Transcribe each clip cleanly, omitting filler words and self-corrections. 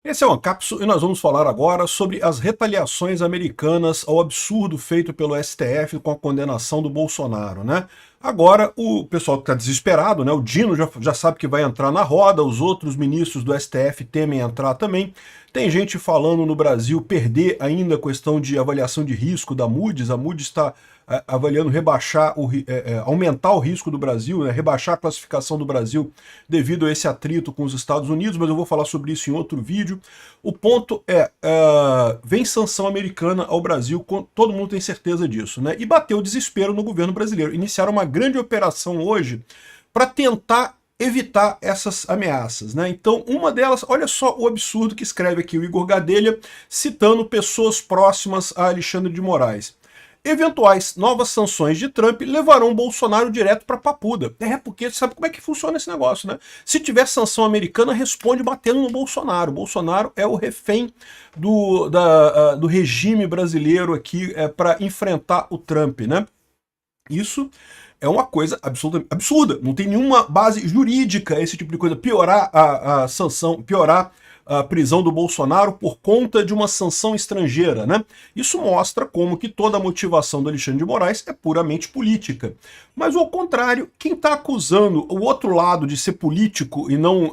Esse é o Ancapsu e nós vamos falar agora sobre as retaliações americanas ao absurdo feito pelo STF com a condenação do Bolsonaro, né? Agora, o pessoal que está desesperado, né? O Dino já sabe que vai entrar na roda, os outros ministros do STF temem entrar também. Tem gente falando no Brasil perder ainda a questão de avaliação de risco da Moody's. A Moody's está avaliando rebaixar, aumentar o risco do Brasil, né, rebaixar a classificação do Brasil devido a esse atrito com os Estados Unidos, mas eu vou falar sobre isso em outro vídeo. O ponto é, vem sanção americana ao Brasil, todo mundo tem certeza disso, né? E bateu o desespero no governo brasileiro. Iniciaram uma grande operação hoje para tentar evitar essas ameaças, né? Então, uma delas, olha só o absurdo que escreve aqui o Igor Gadelha, citando pessoas próximas a Alexandre de Moraes. Eventuais novas sanções de Trump levarão Bolsonaro direto para Papuda. Porque sabe como é que funciona esse negócio, né? Se tiver sanção americana, responde batendo no Bolsonaro. Bolsonaro é o refém do regime brasileiro aqui para enfrentar o Trump, né? Isso é uma coisa absolutamente absurda. Não tem nenhuma base jurídica esse tipo de coisa. Piorar a sanção, piorar a prisão do Bolsonaro por conta de uma sanção estrangeira, né? Isso mostra como que toda a motivação do Alexandre de Moraes é puramente política. Mas ao contrário, quem está acusando o outro lado de ser político e não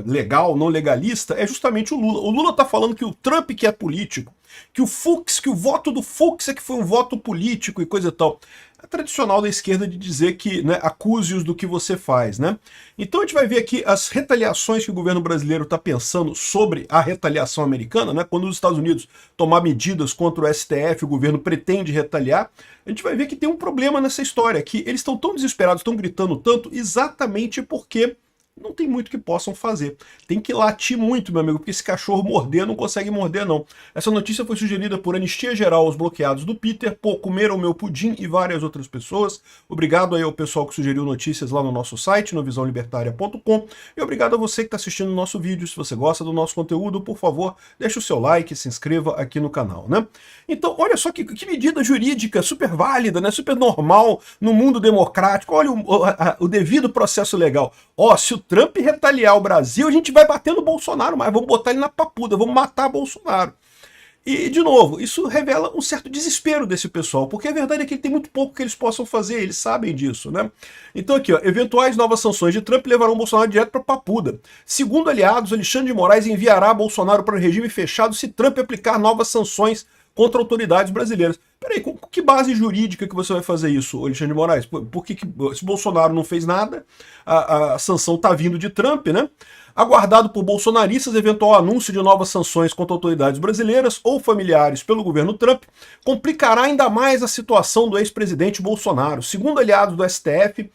legal, não legalista, é justamente o Lula. O Lula está falando que o Trump que é político, que o voto do Fux é que foi um voto político e coisa e tal. É tradicional da esquerda de dizer que, né, acuse-os do que você faz, né? Então a gente vai ver aqui as retaliações que o governo brasileiro está pensando sobre a retaliação americana, né? Quando os Estados Unidos tomar medidas contra o STF, o governo pretende retaliar. A gente vai ver que tem um problema nessa história, que eles estão tão desesperados, estão gritando tanto, exatamente porque não tem muito que possam fazer. Tem que latir muito, meu amigo, porque esse cachorro morder não consegue morder, não. Essa notícia foi sugerida por Anistia Geral aos bloqueados do Peter, por Comer o Meu Pudim e várias outras pessoas. Obrigado aí ao pessoal que sugeriu notícias lá no nosso site, no visãolibertaria.com. E obrigado a você que está assistindo o nosso vídeo. Se você gosta do nosso conteúdo, por favor, deixe o seu like e se inscreva aqui no canal, né? Então, olha só que medida jurídica super válida, né? Super normal no mundo democrático. Olha o devido processo legal. Ó, se o Trump retaliar o Brasil, a gente vai bater no Bolsonaro, mas vamos botar ele na papuda, vamos matar Bolsonaro. E, de novo, isso revela um certo desespero desse pessoal, porque a verdade é que tem muito pouco que eles possam fazer, eles sabem disso, né? Então aqui, ó, eventuais novas sanções de Trump levarão Bolsonaro direto para papuda. Segundo aliados, Alexandre de Moraes enviará Bolsonaro para o regime fechado se Trump aplicar novas sanções contra autoridades brasileiras. Peraí, com que base jurídica que você vai fazer isso, Alexandre de Moraes? Se Bolsonaro não fez nada, a sanção está vindo de Trump, né? Aguardado por bolsonaristas, eventual anúncio de novas sanções contra autoridades brasileiras ou familiares pelo governo Trump complicará ainda mais a situação do ex-presidente Bolsonaro. Segundo aliados do STF,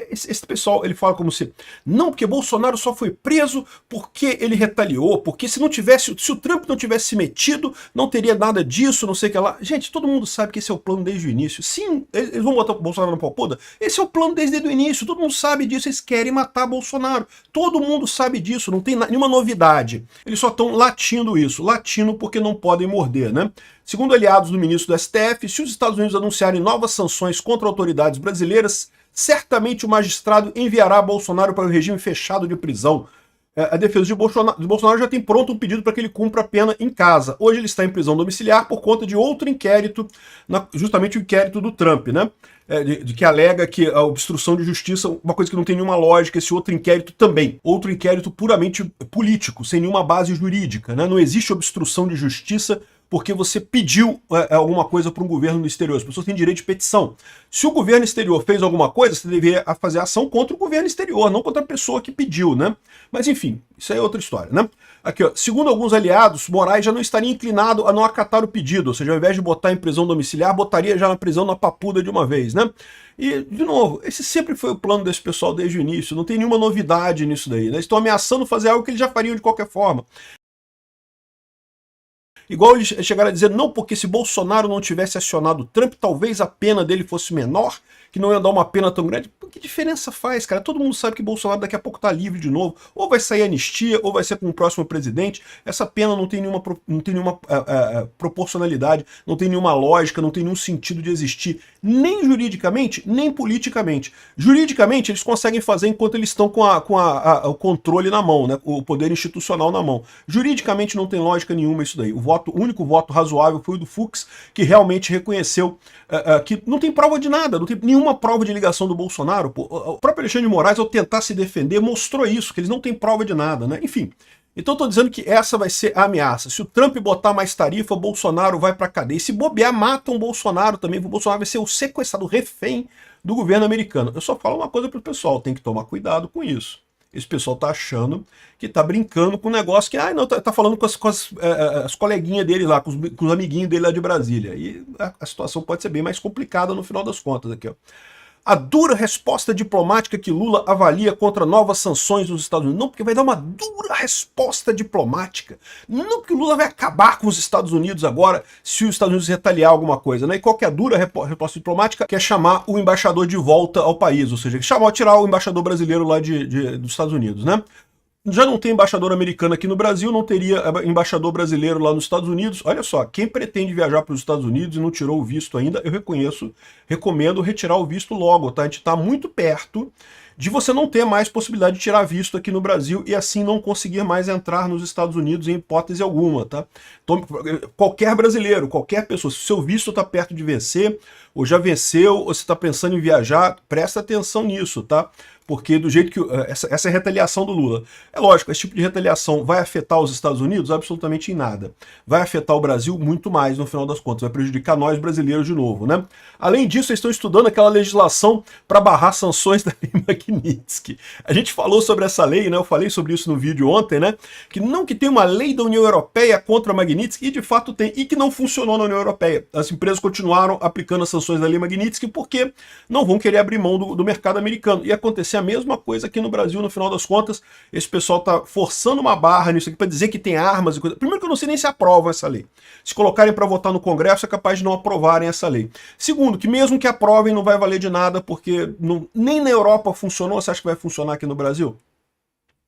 esse pessoal, ele fala como se, não, porque Bolsonaro só foi preso porque ele retaliou, porque se o Trump não tivesse se metido, não teria nada disso, não sei o que lá. Gente, todo mundo sabe que esse é o plano desde o início. Sim, eles vão botar o Bolsonaro na papuda? Esse é o plano desde o início, todo mundo sabe disso, eles querem matar Bolsonaro. Todo mundo sabe disso, não tem nenhuma novidade. Eles só estão latindo isso, latindo porque não podem morder, né? Segundo aliados do ministro do STF, se os Estados Unidos anunciarem novas sanções contra autoridades brasileiras, certamente o magistrado enviará Bolsonaro para o regime fechado de prisão. A defesa de Bolsonaro já tem pronto um pedido para que ele cumpra a pena em casa. Hoje ele está em prisão domiciliar por conta de outro inquérito, justamente o inquérito do Trump, né? De que alega que a obstrução de justiça, uma coisa que não tem nenhuma lógica, esse outro inquérito também. Outro inquérito puramente político, sem nenhuma base jurídica, né? Não existe obstrução de justiça porque você pediu alguma coisa para um governo no exterior. As pessoas têm direito de petição. Se o governo exterior fez alguma coisa, você deveria fazer ação contra o governo exterior, não contra a pessoa que pediu, né? Mas enfim, isso aí é outra história, né? Aqui, ó, segundo alguns aliados, Moraes já não estaria inclinado a não acatar o pedido, ou seja, ao invés de botar em prisão domiciliar, botaria já na prisão na papuda de uma vez, né? E, de novo, esse sempre foi o plano desse pessoal desde o início, não tem nenhuma novidade nisso daí, né? Eles estão ameaçando fazer algo que eles já fariam de qualquer forma. Igual eles chegaram a dizer, não, porque se Bolsonaro não tivesse acionado Trump, talvez a pena dele fosse menor, que não ia dar uma pena tão grande. Pô, que diferença faz, cara? Todo mundo sabe que Bolsonaro daqui a pouco tá livre de novo. Ou vai sair anistia, ou vai ser com o próximo presidente. Essa pena não tem nenhuma proporcionalidade, não tem nenhuma lógica, não tem nenhum sentido de existir. Nem juridicamente, nem politicamente. Juridicamente, eles conseguem fazer enquanto eles estão com o controle na mão, né? O poder institucional na mão. Juridicamente não tem lógica nenhuma isso daí. O único voto razoável foi o do Fux, que realmente reconheceu que não tem prova de nada, não tem nenhuma prova de ligação do Bolsonaro. Pô. O próprio Alexandre de Moraes, ao tentar se defender, mostrou isso, que eles não têm prova de nada, né? Enfim. Então estou dizendo que essa vai ser a ameaça. Se o Trump botar mais tarifa, o Bolsonaro vai para cadeia. E se bobear, matam o Bolsonaro também. O Bolsonaro vai ser o sequestrado, o refém do governo americano. Eu só falo uma coisa para o pessoal, tem que tomar cuidado com isso. Esse pessoal tá achando que tá brincando com um negócio que, não, tá falando com as coleguinhas dele lá, com os amiguinhos dele lá de Brasília. E a situação pode ser bem mais complicada no final das contas aqui, ó. A dura resposta diplomática que Lula avalia contra novas sanções dos Estados Unidos. Não, porque vai dar uma dura resposta diplomática. Não, porque o Lula vai acabar com os Estados Unidos agora se os Estados Unidos retaliar alguma coisa, né? E qual que é a dura resposta diplomática? Que é chamar o embaixador de volta ao país, ou seja, tirar o embaixador brasileiro lá dos Estados Unidos, né? Já não tem embaixador americano aqui no Brasil, não teria embaixador brasileiro lá nos Estados Unidos. Olha só, quem pretende viajar para os Estados Unidos e não tirou o visto ainda, eu recomendo retirar o visto logo, tá? A gente está muito perto de você não ter mais possibilidade de tirar visto aqui no Brasil e assim não conseguir mais entrar nos Estados Unidos em hipótese alguma, tá? Então, qualquer brasileiro, qualquer pessoa, se o seu visto está perto de vencer, ou já venceu, ou você está pensando em viajar, presta atenção nisso, tá? Porque do jeito que essa é a retaliação do Lula. É lógico, esse tipo de retaliação vai afetar os Estados Unidos? Absolutamente em nada. Vai afetar o Brasil muito mais, no final das contas. Vai prejudicar nós brasileiros de novo, né? Além disso, eles estão estudando aquela legislação para barrar sanções da Lei Magnitsky. A gente falou sobre essa lei, né? Eu falei sobre isso no vídeo ontem, né? Que tem uma lei da União Europeia contra a Magnitsky, e de fato tem, e que não funcionou na União Europeia. As empresas continuaram aplicando as sanções da Lei Magnitsky porque não vão querer abrir mão do mercado americano. E acontecer a mesma coisa aqui no Brasil, no final das contas. Esse pessoal tá forçando uma barra nisso aqui para dizer que tem armas e coisa. Primeiro que eu não sei nem se aprovam essa lei. Se colocarem para votar no Congresso, é capaz de não aprovarem essa lei. Segundo, que mesmo que aprovem, não vai valer de nada, porque nem na Europa funcionou. Você acha que vai funcionar aqui no Brasil?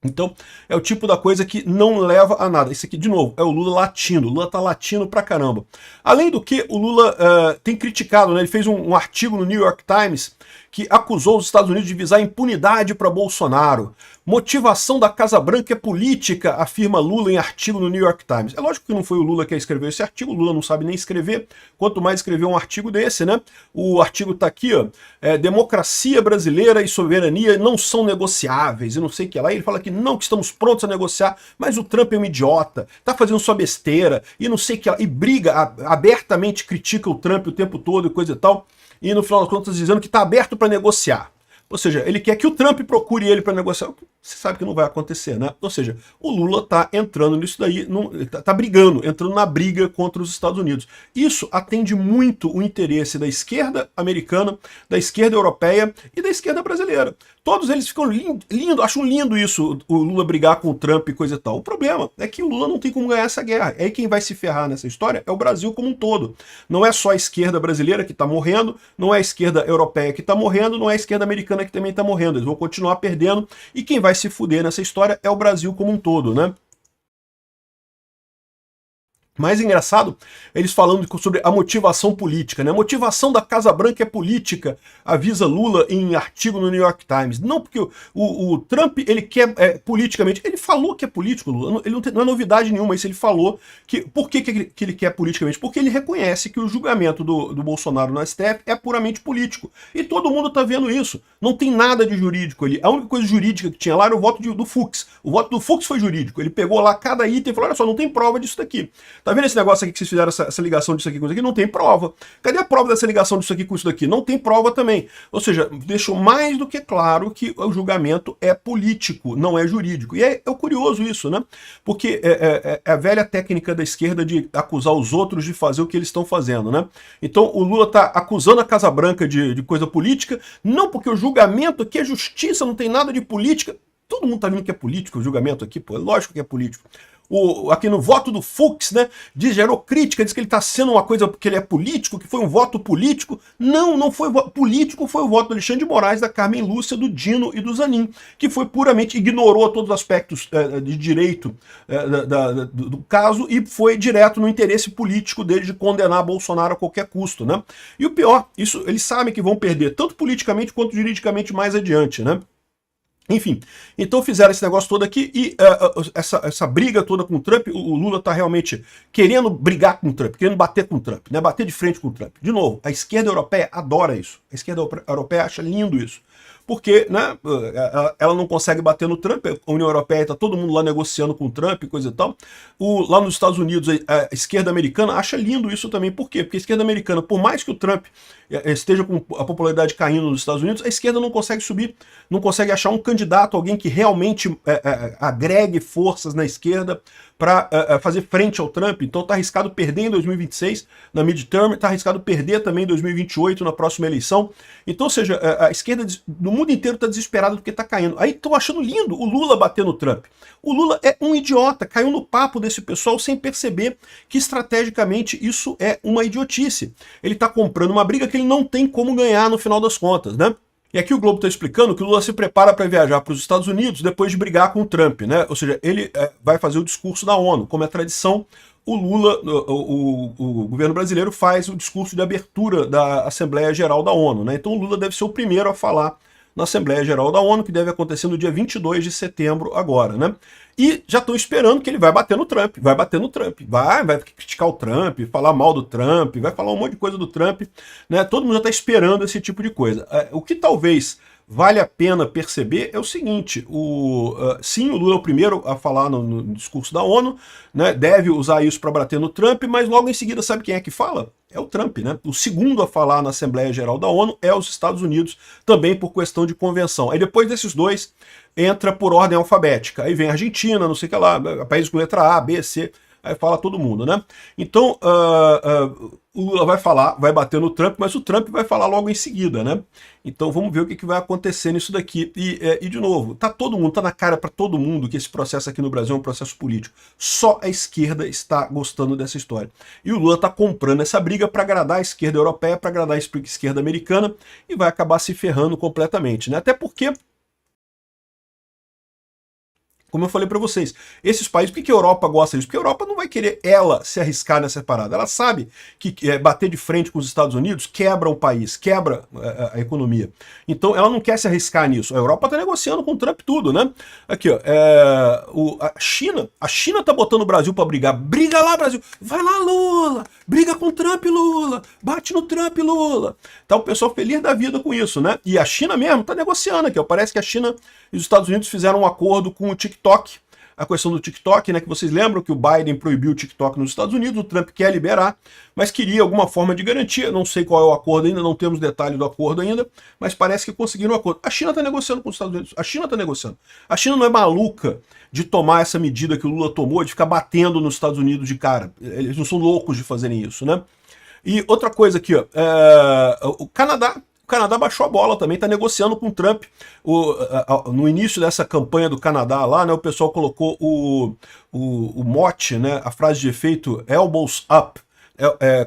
Então, é o tipo da coisa que não leva a nada. Isso aqui, de novo, é o Lula latindo. O Lula tá latindo pra caramba. Além do que, o Lula tem criticado, né? Ele fez um artigo no New York Times que acusou os Estados Unidos de visar impunidade para Bolsonaro. Motivação da Casa Branca é política, afirma Lula em artigo no New York Times. É lógico que não foi o Lula que escreveu esse artigo, o Lula não sabe nem escrever, quanto mais escrever um artigo desse, né? O artigo tá aqui, ó, democracia brasileira e soberania não são negociáveis, e não sei o que lá. Ele fala que não, que estamos prontos a negociar, mas o Trump é um idiota, tá fazendo sua besteira, e não sei o que lá, e briga, abertamente critica o Trump o tempo todo e coisa e tal, e no final das contas dizendo que está aberto para negociar. Ou seja, ele quer que o Trump procure ele para negociar. Você sabe que não vai acontecer, né? Ou seja, o Lula está entrando nisso daí, está brigando, entrando na briga contra os Estados Unidos. Isso atende muito o interesse da esquerda americana, da esquerda europeia e da esquerda brasileira. Todos eles ficam lindo, acham lindo isso, o Lula brigar com o Trump e coisa e tal. O problema é que o Lula não tem como ganhar essa guerra. Aí quem vai se ferrar nessa história é o Brasil como um todo. Não é só a esquerda brasileira que está morrendo, não é a esquerda europeia que está morrendo, não é a esquerda americana que também está morrendo. Eles vão continuar perdendo e quem vai se fuder nessa história é o Brasil como um todo, né? Mais engraçado, eles falando sobre a motivação política, né? A motivação da Casa Branca é política, avisa Lula em artigo no New York Times. Não porque o Trump, ele quer politicamente, ele falou que é político, Lula, ele não é novidade nenhuma isso, ele falou que, por que ele quer politicamente? Porque ele reconhece que o julgamento do Bolsonaro no STF é puramente político. E todo mundo tá vendo isso. Não tem nada de jurídico ali. A única coisa jurídica que tinha lá era o voto do Fux. O voto do Fux foi jurídico. Ele pegou lá cada item e falou, olha só, não tem prova disso daqui. Tá vendo esse negócio aqui que vocês fizeram essa ligação disso aqui com isso aqui? Não tem prova. Cadê a prova dessa ligação disso aqui com isso daqui? Não tem prova também. Ou seja, deixou mais do que claro que o julgamento é político, não é jurídico. E é curioso isso, né? Porque é a velha técnica da esquerda de acusar os outros de fazer o que eles estão fazendo, né? Então o Lula tá acusando a Casa Branca de coisa política, não porque o julgamento aqui é justiça, não tem nada de política. Todo mundo tá vendo que é político o julgamento aqui, pô, é lógico que é político. aqui no voto do Fux, né, gerou crítica, diz que ele está sendo uma coisa porque ele é político, que foi um voto político. Não, não foi voto político, foi o voto do Alexandre de Moraes, da Carmen Lúcia, do Dino e do Zanin, que foi puramente, ignorou todos os aspectos de direito do caso e foi direto no interesse político dele de condenar Bolsonaro a qualquer custo, né? E o pior, isso eles sabem que vão perder, tanto politicamente quanto juridicamente mais adiante, né? Enfim, então fizeram esse negócio todo aqui e essa briga toda com o Trump, o Lula está realmente querendo brigar com o Trump, querendo bater com o Trump, né? Bater de frente com o Trump. De novo, a esquerda europeia adora isso. A esquerda europeia acha lindo isso. Porque, né, ela não consegue bater no Trump, a União Europeia está todo mundo lá negociando com o Trump e coisa e tal. Lá nos Estados Unidos, a esquerda americana acha lindo isso também. Por quê? Porque a esquerda americana, por mais que o Trump esteja com a popularidade caindo nos Estados Unidos, a esquerda não consegue subir, não consegue achar um candidato, alguém que realmente agregue forças na esquerda para fazer frente ao Trump. Então está arriscado perder em 2026 na midterm, está arriscado perder também em 2028 na próxima eleição. Então, ou seja, a esquerda no mundo inteiro está desesperada porque está caindo. Aí estão achando lindo o Lula bater no Trump. O Lula é um idiota, caiu no papo desse pessoal sem perceber que estrategicamente isso é uma idiotice. Ele está comprando uma briga que ele não tem como ganhar no final das contas, né? E aqui o Globo está explicando que o Lula se prepara para viajar para os Estados Unidos depois de brigar com o Trump, né? Ou seja, ele vai fazer o discurso da ONU. Como é tradição, o Lula, o governo brasileiro faz o discurso de abertura da Assembleia Geral da ONU, né? Então o Lula deve ser o primeiro a falar na Assembleia Geral da ONU, que deve acontecer no dia 22 de setembro agora, né? E já estão esperando que ele vai bater no Trump, vai criticar o Trump, falar mal do Trump, vai falar um monte de coisa do Trump, né? Todo mundo já está esperando esse tipo de coisa. O que talvez vale a pena perceber é o seguinte, sim, o Lula é o primeiro a falar no discurso da ONU, né? Deve usar isso para bater no Trump, mas logo em seguida sabe quem é que fala? É o Trump, né? O segundo a falar na Assembleia Geral da ONU é os Estados Unidos, também por questão de convenção. Aí depois desses dois, entra por ordem alfabética. Aí vem a Argentina, não sei o que lá, países com letra A, B, C, aí fala todo mundo, né? Então, o Lula vai falar, vai bater no Trump, mas o Trump vai falar logo em seguida, né? Então vamos ver o que vai acontecer nisso daqui. E de novo, tá na cara para todo mundo que esse processo aqui no Brasil é um processo político. Só a esquerda está gostando dessa história. E o Lula tá comprando essa briga para agradar a esquerda europeia, para agradar a esquerda americana, e vai acabar se ferrando completamente, né? Até porque, como eu falei para vocês, esses países, por que a Europa gosta disso? Porque a Europa não vai querer ela se arriscar nessa parada. Ela sabe que bater de frente com os Estados Unidos quebra o país, quebra a economia. Então ela não quer se arriscar nisso. A Europa está negociando com o Trump tudo, né? Aqui, ó, a China tá botando o Brasil para brigar. Briga lá, Brasil! Vai lá, Lula! Briga com o Trump, Lula! Bate no Trump, Lula! Tá o pessoal feliz da vida com isso, né? E a China mesmo tá negociando aqui, ó. Parece que a China e os Estados Unidos fizeram um acordo com o TikTok, a questão do TikTok, né, que vocês lembram que o Biden proibiu o TikTok nos Estados Unidos, o Trump quer liberar, mas queria alguma forma de garantia, não sei qual é o acordo ainda, não temos detalhe do acordo ainda, mas parece que conseguiram um acordo. A China está negociando com os Estados Unidos, a China está negociando. A China não é maluca de tomar essa medida que o Lula tomou, de ficar batendo nos Estados Unidos de cara. Eles não são loucos de fazerem isso, né? E outra coisa aqui, ó, o Canadá baixou a bola também, está negociando com o Trump. No início dessa campanha do Canadá lá, né, o pessoal colocou o mote, né, a frase de efeito elbows up,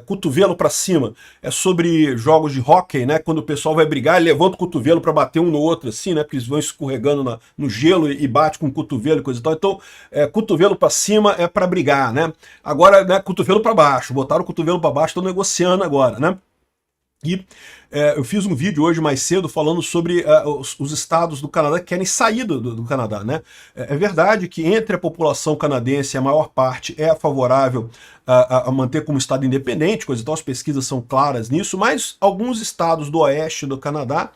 cotovelo para cima. É sobre jogos de hóquei, né, quando o pessoal vai brigar, ele levanta o cotovelo para bater um no outro, assim, né, porque eles vão escorregando no gelo e bate com o cotovelo e coisa e tal. Então, cotovelo para cima é para brigar, né. Agora, né, cotovelo para baixo, botaram o cotovelo para baixo, estão negociando agora, né. E eu fiz um vídeo hoje mais cedo falando sobre os estados do Canadá que querem sair do Canadá, né? É verdade que entre a população canadense a maior parte é favorável a manter como estado independente, coisa e tal, as pesquisas são claras nisso, mas alguns estados do oeste do Canadá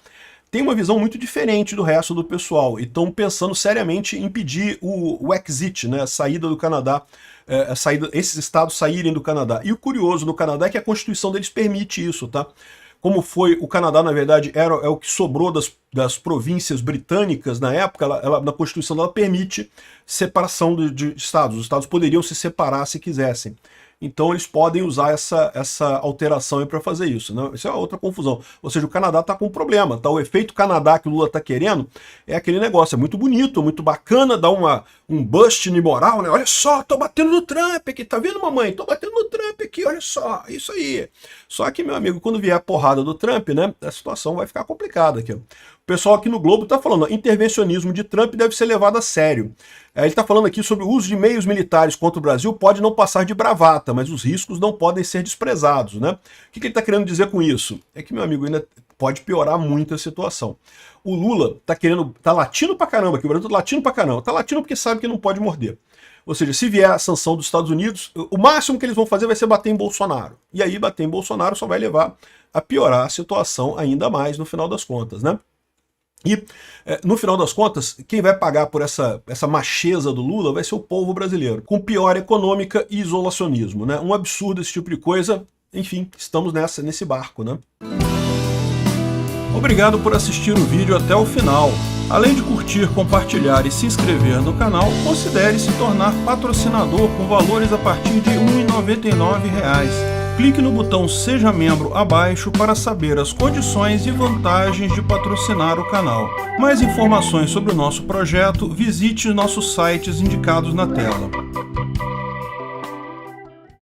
têm uma visão muito diferente do resto do pessoal e estão pensando seriamente em impedir o exit, né? A saída do Canadá, esses estados saírem do Canadá. E o curioso no Canadá é que a Constituição deles permite isso, tá? Como foi o Canadá, na verdade, é o que sobrou das províncias britânicas na época, na Constituição ela permite separação de estados. Os estados poderiam se separar se quisessem. então eles podem usar essa alteração para fazer isso, né? Isso é outra confusão. Ou seja, o Canadá está com um problema, tá? O efeito Canadá que o Lula está querendo é aquele negócio, é muito bonito, muito bacana, dá um bust de moral, né? Olha só, tô batendo no Trump aqui, tá vendo, mamãe? Tô batendo no Trump aqui, olha só, isso aí. Só que, meu amigo, quando vier a porrada do Trump, né, a situação vai ficar complicada aqui. O pessoal aqui no Globo está falando, intervencionismo de Trump deve ser levado a sério. Ele está falando aqui sobre o uso de meios militares contra o Brasil pode não passar de bravata, mas os riscos não podem ser desprezados, né? O que ele está querendo dizer com isso? É que, meu amigo, ainda pode piorar muito a situação. O Lula tá latindo pra caramba, que o Brasil tá latindo pra caramba. Tá latindo porque sabe que não pode morder. Ou seja, se vier a sanção dos Estados Unidos, o máximo que eles vão fazer vai ser bater em Bolsonaro. E aí bater em Bolsonaro só vai levar a piorar a situação ainda mais no final das contas, né? E, no final das contas, quem vai pagar por essa macheza do Lula vai ser o povo brasileiro, com pior econômica e isolacionismo, né? Um absurdo esse tipo de coisa. Enfim, estamos nesse barco, né? Obrigado por assistir o vídeo até o final. Além de curtir, compartilhar e se inscrever no canal, considere se tornar patrocinador com valores a partir de R$ 1,99. Clique no botão Seja Membro abaixo para saber as condições e vantagens de patrocinar o canal. Mais informações sobre o nosso projeto, visite nossos sites indicados na tela.